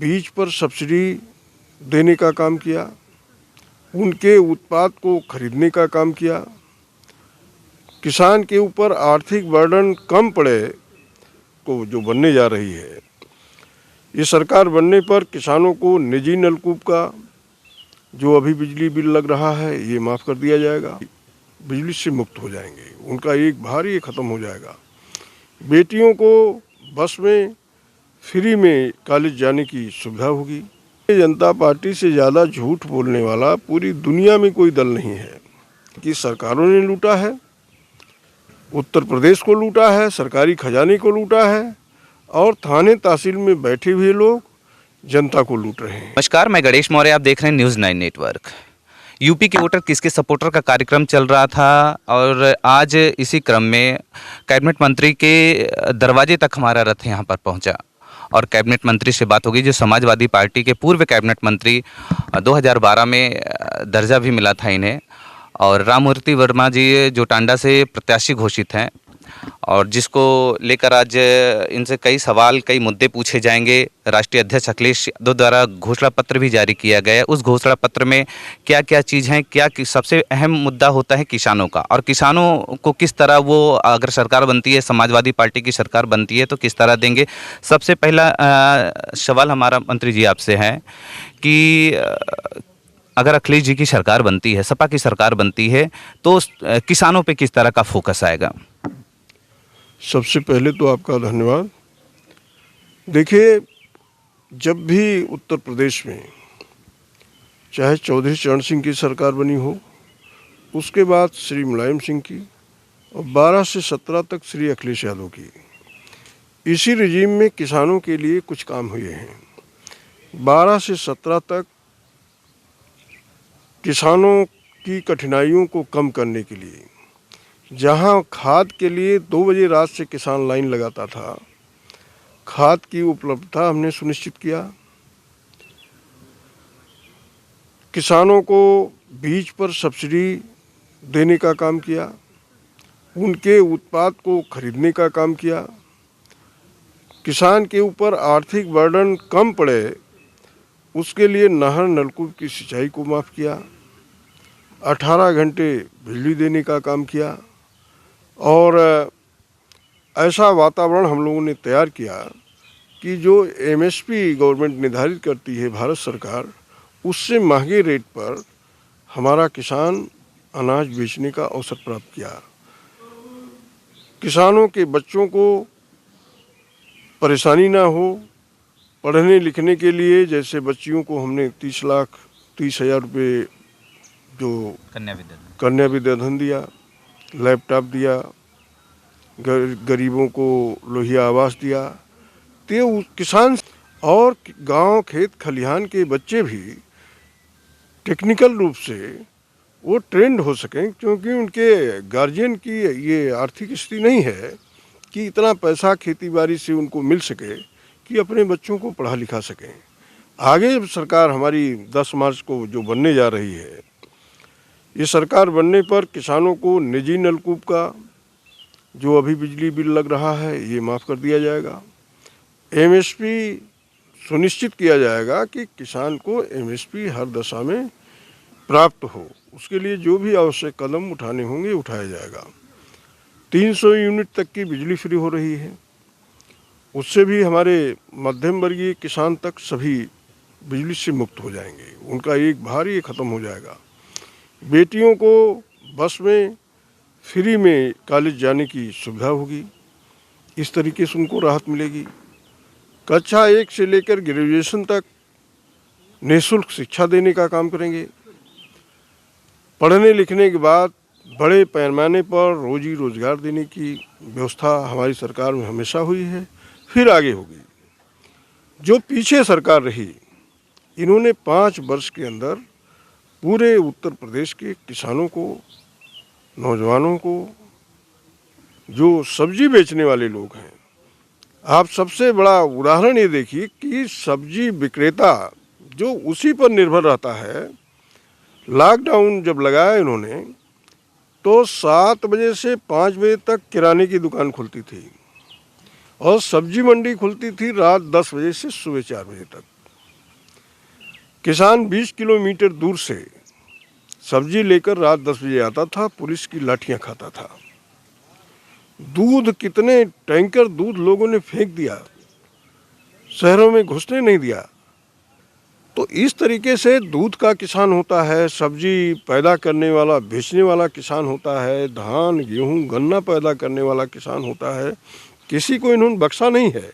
बीज पर सब्सिडी देने का काम किया, उनके उत्पाद को खरीदने का काम किया, किसान के ऊपर आर्थिक बर्डन कम पड़े को जो बनने जा रही है। ये सरकार बनने पर किसानों को निजी नलकूप का जो अभी बिजली बिल लग रहा है ये माफ़ कर दिया जाएगा, बिजली से मुक्त हो जाएंगे, उनका एक भार ये ख़त्म हो जाएगा। बेटियों को बस में फ्री में कॉलेज जाने की सुविधा होगी। जनता पार्टी से ज़्यादा झूठ बोलने वाला पूरी दुनिया में कोई दल नहीं है कि सरकारों ने लूटा है, उत्तर प्रदेश को लूटा है, सरकारी खजाने को लूटा है और थाने तहसील में बैठे हुए लोग जनता को लूट रहे हैं। नमस्कार, मैं गणेश मौर्य, आप देख रहे हैं न्यूज़ 9 नेटवर्क। यूपी के वोटर किसके सपोर्टर का कार्यक्रम चल रहा था और आज इसी क्रम में कैबिनेट मंत्री के दरवाजे तक हमारा रथ यहाँ पर पहुँचा और कैबिनेट मंत्री से बात होगी, जो समाजवादी पार्टी के पूर्व कैबिनेट मंत्री 2012 में दर्जा भी मिला था इन्हें, और राममूर्ति वर्मा जी जो टांडा से प्रत्याशी घोषित हैं और जिसको लेकर आज इनसे कई सवाल, कई मुद्दे पूछे जाएंगे। राष्ट्रीय अध्यक्ष अखिलेश यादव द्वारा घोषणा पत्र भी जारी किया गया है। उस घोषणा पत्र में क्या क्या चीज़ हैं, क्या सबसे अहम मुद्दा होता है किसानों का, और किसानों को किस तरह वो अगर सरकार बनती है, समाजवादी पार्टी की सरकार बनती है तो किस तरह देंगे। सबसे पहला सवाल हमारा मंत्री जी आपसे है कि अगर अखिलेश जी की सरकार बनती है, सपा की सरकार बनती है, तो किसानों पे किस तरह का फोकस आएगा। सबसे पहले तो आपका धन्यवाद। देखिए, जब भी उत्तर प्रदेश में चाहे चौधरी चरण सिंह की सरकार बनी हो, उसके बाद श्री मुलायम सिंह की और 12 से 17 तक श्री अखिलेश यादव की, इसी रिजीम में किसानों के लिए कुछ काम हुए हैं। 12 से 17 तक किसानों की कठिनाइयों को कम करने के लिए, जहां खाद के लिए 2 बजे रात से किसान लाइन लगाता था, खाद की उपलब्धता हमने सुनिश्चित किया। किसानों को बीज पर सब्सिडी देने का काम किया, उनके उत्पाद को खरीदने का काम किया, किसान के ऊपर आर्थिक बर्डन कम पड़े उसके लिए नहर नलकूप की सिंचाई को माफ़ किया, 18 घंटे बिजली देने का काम किया और ऐसा वातावरण हम लोगों ने तैयार किया कि जो एमएसपी गवर्नमेंट निर्धारित करती है भारत सरकार, उससे महंगे रेट पर हमारा किसान अनाज बेचने का अवसर प्राप्त किया। किसानों के बच्चों को परेशानी ना हो, पढ़ने लिखने के लिए जैसे बच्चियों को हमने 30,30,000 रुपये जो कन्या विद्याधन दिया, लैपटॉप दिया, गरीबों को लोहिया आवास दिया, तो किसान और गांव खेत खलिहान के बच्चे भी टेक्निकल रूप से वो ट्रेंड हो सकें, क्योंकि उनके गार्जियन की ये आर्थिक स्थिति नहीं है कि इतना पैसा खेती बाड़ी से उनको मिल सके कि अपने बच्चों को पढ़ा लिखा सकें। आगे जब सरकार हमारी 10 मार्च को जो बनने जा रही है, ये सरकार बनने पर किसानों को निजी नलकूप का जो अभी बिजली बिल लग रहा है ये माफ़ कर दिया जाएगा। एमएसपी सुनिश्चित किया जाएगा कि किसान को एमएसपी हर दशा में प्राप्त हो, उसके लिए जो भी आवश्यक कदम उठाने होंगे उठाया जाएगा। 300 यूनिट तक की बिजली फ्री हो रही है, उससे भी हमारे मध्यम वर्गीय किसान तक सभी बिजली से मुक्त हो जाएंगे, उनका एक भार ये ख़त्म हो जाएगा। बेटियों को बस में फ्री में कॉलेज जाने की सुविधा होगी, इस तरीके से उनको राहत मिलेगी। कक्षा 1 से लेकर ग्रेजुएशन तक निःशुल्क शिक्षा देने का काम करेंगे। पढ़ने लिखने के बाद बड़े पैमाने पर रोजी रोजगार देने की व्यवस्था हमारी सरकार में हमेशा हुई है, फिर आगे होगी। जो पीछे सरकार रही, इन्होंने 5 वर्ष के अंदर पूरे उत्तर प्रदेश के किसानों को, नौजवानों को, जो सब्जी बेचने वाले लोग हैं, आप सबसे बड़ा उदाहरण ये देखिए कि सब्जी विक्रेता जो उसी पर निर्भर रहता है, लॉकडाउन जब लगाया इन्होंने तो 7 बजे से 5 बजे तक किराने की दुकान खुलती थी और सब्जी मंडी खुलती थी रात 10 बजे से सुबह 4 बजे तक। किसान 20 किलोमीटर दूर से सब्जी लेकर रात 10 बजे आता था, पुलिस की लाठियां खाता था। दूध कितने टैंकर दूध लोगों ने फेंक दिया, शहरों में घुसने नहीं दिया। तो इस तरीके से दूध का किसान होता है, सब्जी पैदा करने वाला बेचने वाला किसान होता है, धान गेहूं गन्ना पैदा करने वाला किसान होता है। किसी को इन्होंने बख्शा नहीं है।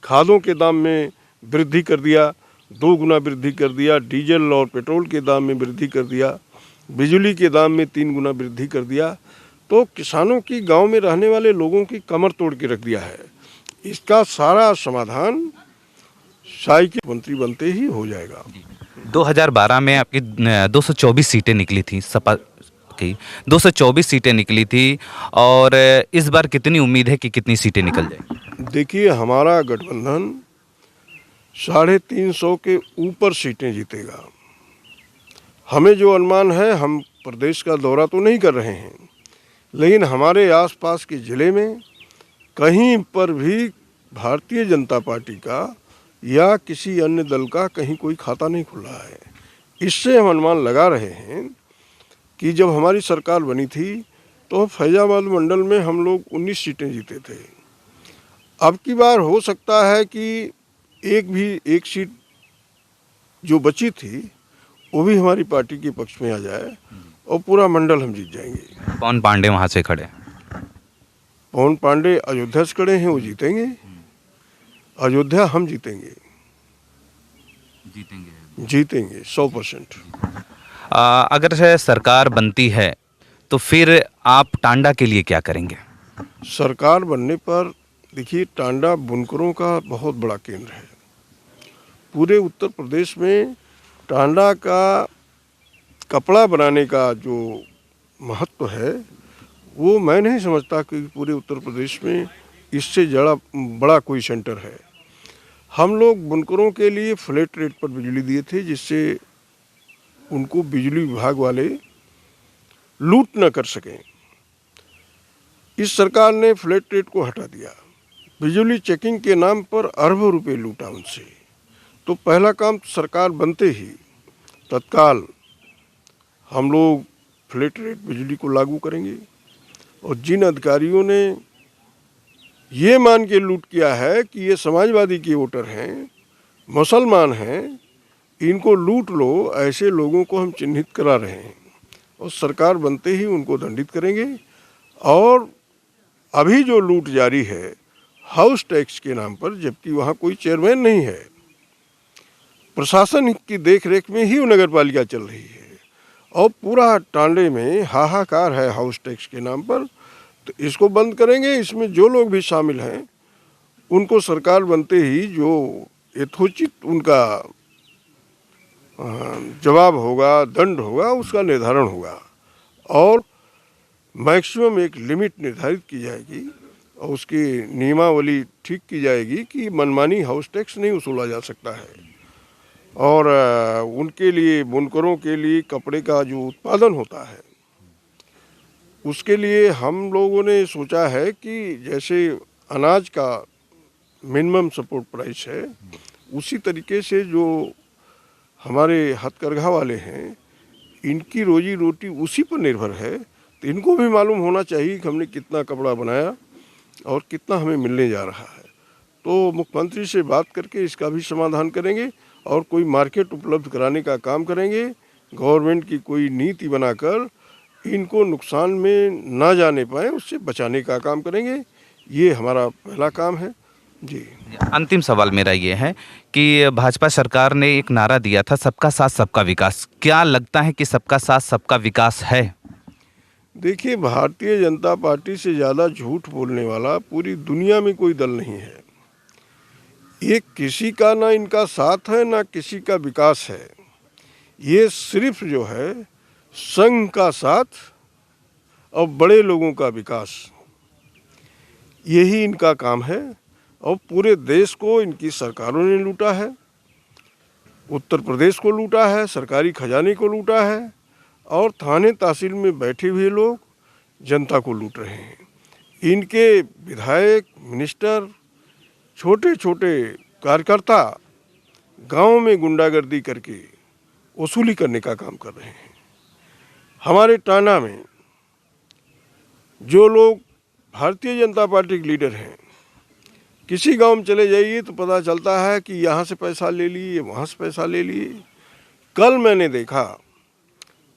खादों के दाम में वृद्धि कर दिया, 2 गुना वृद्धि कर दिया, डीजल और पेट्रोल के दाम में वृद्धि कर दिया, बिजली के दाम में 3 गुना वृद्धि कर दिया। तो किसानों की, गांव में रहने वाले लोगों की कमर तोड़ के रख दिया है। इसका सारा समाधान शाही के मंत्री बनते ही हो जाएगा। 2012 में आपकी 224 सीटें निकली थी, सपा की 224 सीटें निकली थी, और इस बार कितनी उम्मीद है कि कितनी सीटें निकल जाएंगी? देखिए, हमारा गठबंधन 350 के ऊपर सीटें जीतेगा। हमें जो अनुमान है, हम प्रदेश का दौरा तो नहीं कर रहे हैं, लेकिन हमारे आसपास के ज़िले में कहीं पर भी भारतीय जनता पार्टी का या किसी अन्य दल का कहीं कोई खाता नहीं खुला है। इससे हम अनुमान लगा रहे हैं कि जब हमारी सरकार बनी थी तो फैजाबाद मंडल में हम लोग 19 सीटें जीते थे। अब की बार हो सकता है कि एक सीट जो बची थी वो भी हमारी पार्टी के पक्ष में आ जाए और पूरा मंडल हम जीत जाएंगे। पवन पांडे वहाँ से खड़े हैं। पवन पांडे अयोध्या से खड़े हैं, वो जीतेंगे। अयोध्या हम जीतेंगे 100%। अगर से सरकार बनती है तो फिर आप टांडा के लिए क्या करेंगे? सरकार बनने पर देखिए, टांडा बुनकरों का बहुत बड़ा केंद्र है। पूरे उत्तर प्रदेश में टांडा का कपड़ा बनाने का जो महत्व है, वो मैं नहीं समझता कि पूरे उत्तर प्रदेश में इससे बड़ा कोई सेंटर है। हम लोग बुनकरों के लिए फ्लैट रेट पर बिजली दिए थे, जिससे उनको बिजली विभाग वाले लूट न कर सकें। इस सरकार ने फ्लैट रेट को हटा दिया, बिजली चेकिंग के नाम पर अरबों रुपए लूटा उनसे। तो पहला काम सरकार बनते ही तत्काल हम लोग फ्लैट रेट बिजली को लागू करेंगे। और जिन अधिकारियों ने ये मान के लूट किया है कि ये समाजवादी के वोटर हैं, मुसलमान हैं, इनको लूट लो, ऐसे लोगों को हम चिन्हित करा रहे हैं और सरकार बनते ही उनको दंडित करेंगे। और अभी जो लूट जारी है हाउस टैक्स के नाम पर, जबकि वहाँ कोई चेयरमैन नहीं है, प्रशासन की देखरेख में ही वो नगर पालिका चल रही है और पूरा टांडे में हाहाकार है हाउस टैक्स के नाम पर। तो इसको बंद करेंगे। इसमें जो लोग भी शामिल हैं उनको सरकार बनते ही जो यथोचित उनका जवाब होगा, दंड होगा, उसका निर्धारण होगा और मैक्सिमम एक लिमिट निर्धारित की जाएगी और उसकी नियमावली ठीक की जाएगी कि मनमानी हाउस टैक्स नहीं वसूला जा सकता है। और उनके लिए, बुनकरों के लिए कपड़े का जो उत्पादन होता है, उसके लिए हम लोगों ने सोचा है कि जैसे अनाज का मिनिमम सपोर्ट प्राइस है, उसी तरीके से जो हमारे हथकरघा वाले हैं, इनकी रोजी रोटी उसी पर निर्भर है। तो इनको भी मालूम होना चाहिए कि हमने कितना कपड़ा बनाया और कितना हमें मिलने जा रहा है। तो मुख्यमंत्री से बात करके इसका भी समाधान करेंगे और कोई मार्केट उपलब्ध कराने का काम करेंगे। गवर्नमेंट की कोई नीति बनाकर इनको नुकसान में ना जाने पाए, उससे बचाने का काम करेंगे। ये हमारा पहला काम है जी। अंतिम सवाल मेरा ये है कि भाजपा सरकार ने एक नारा दिया था, सबका साथ सबका विकास। क्या लगता है कि सबका साथ सबका विकास है? देखिए, भारतीय जनता पार्टी से ज़्यादा झूठ बोलने वाला पूरी दुनिया में कोई दल नहीं है। ये किसी का ना इनका साथ है ना किसी का विकास है। ये सिर्फ जो है संघ का साथ और बड़े लोगों का विकास, यही इनका काम है। और पूरे देश को इनकी सरकारों ने लूटा है, उत्तर प्रदेश को लूटा है, सरकारी खजाने को लूटा है और थाने तहसील में बैठे हुए लोग जनता को लूट रहे हैं। इनके विधायक, मिनिस्टर, छोटे छोटे कार्यकर्ता गांव में गुंडागर्दी करके वसूली करने का काम कर रहे हैं। हमारे टांडा में जो लोग भारतीय जनता पार्टी के लीडर हैं, किसी गांव में चले जाइए तो पता चलता है कि यहाँ से पैसा ले लिए, वहाँ से पैसा ले लिए। कल मैंने देखा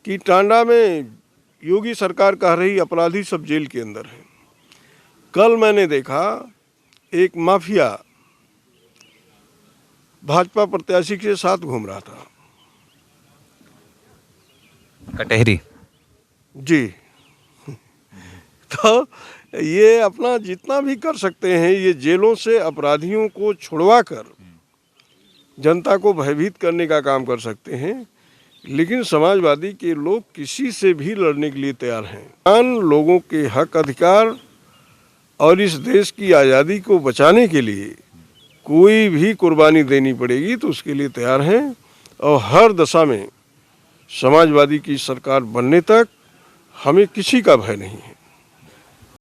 कि टांडा में योगी सरकार कह रही अपराधी सब जेल के अंदर हैं। कल मैंने देखा एक माफिया भाजपा प्रत्याशी के साथ घूम रहा था। कटहरी। जी। तो ये अपना जितना भी कर सकते हैं, ये जेलों से अपराधियों को छुड़वा कर जनता को भयभीत करने का काम कर सकते हैं, लेकिन समाजवादी के लोग किसी से भी लड़ने के लिए तैयार हैं। आम लोगों के हक अधिकार और इस देश की आज़ादी को बचाने के लिए कोई भी कुर्बानी देनी पड़ेगी तो उसके लिए तैयार हैं, और हर दशा में समाजवादी की सरकार बनने तक हमें किसी का भय नहीं है।